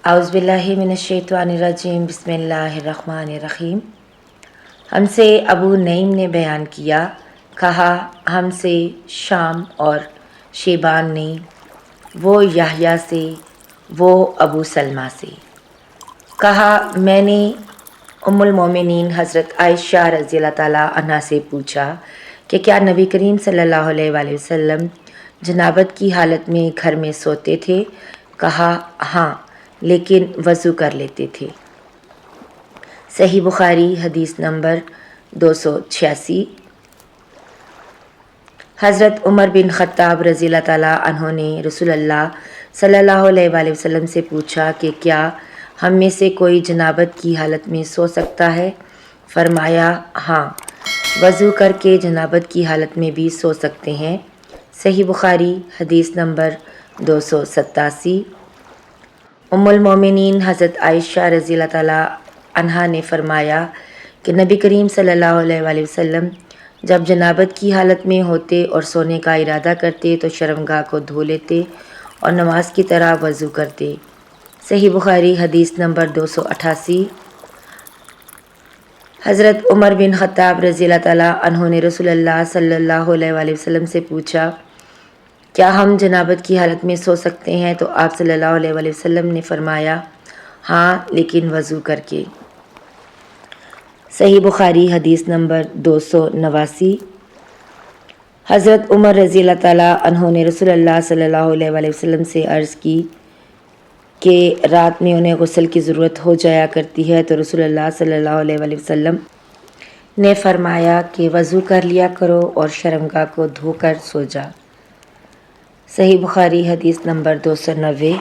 اعوذ باللہ من الشیطان الرجیم بسم اللہ الرحمن الرحیم۔ ہم سے ابو نعیم نے بیان کیا، کہا ہم سے شام اور شیبان نے، وہ یحییٰ سے، وہ ابو سلمہ سے، کہا میں نے ام المومنین حضرت عائشہ رضی اللہ تعالیٰ عنہا سے پوچھا کہ کیا نبی کریم صلی اللہ علیہ وآلہ وسلم جنابت کی حالت میں گھر میں سوتے تھے؟ کہا ہاں، لیکن وضو کر لیتے تھے۔ صحیح بخاری حدیث نمبر 286۔ حضرت عمر بن خطاب رضی اللہ تعالیٰ عنہ نے رسول اللہ صلی اللہ علیہ وآلہ وسلم سے پوچھا کہ کیا ہم میں سے کوئی جنابت کی حالت میں سو سکتا ہے؟ فرمایا ہاں، وضو کر کے جنابت کی حالت میں بھی سو سکتے ہیں۔ صحیح بخاری حدیث نمبر 287۔ ام المومنین حضرت عائشہ رضی اللہ تعالیٰ عنہا نے فرمایا کہ نبی کریم صلی اللہ علیہ وآلہ وسلم جب جنابت کی حالت میں ہوتے اور سونے کا ارادہ کرتے تو شرمگاہ کو دھو لیتے اور نماز کی طرح وضو کرتے۔ صحیح بخاری حدیث نمبر 288۔ حضرت عمر بن خطاب رضی اللہ تعالیٰ عنہ نے رسول اللہ صلی اللہ علیہ وآلہ وسلم سے پوچھا کیا ہم جنابت کی حالت میں سو سکتے ہیں؟ تو آپ صلی اللہ علیہ وآلہ وسلم نے فرمایا ہاں، لیکن وضو کر کے۔ صحیح بخاری حدیث نمبر 289۔ حضرت عمر رضی اللہ تعالیٰ عنہ نے رسول اللہ صلی اللہ علیہ وآلہ وسلم سے عرض کی کہ رات میں انہیں غسل کی ضرورت ہو جایا کرتی ہے، تو رسول اللہ صلی اللہ علیہ وآلہ وسلم نے فرمایا کہ وضو کر لیا کرو اور شرمگاہ کو دھو کر سو جا۔ صحیح بخاری حدیث نمبر 290۔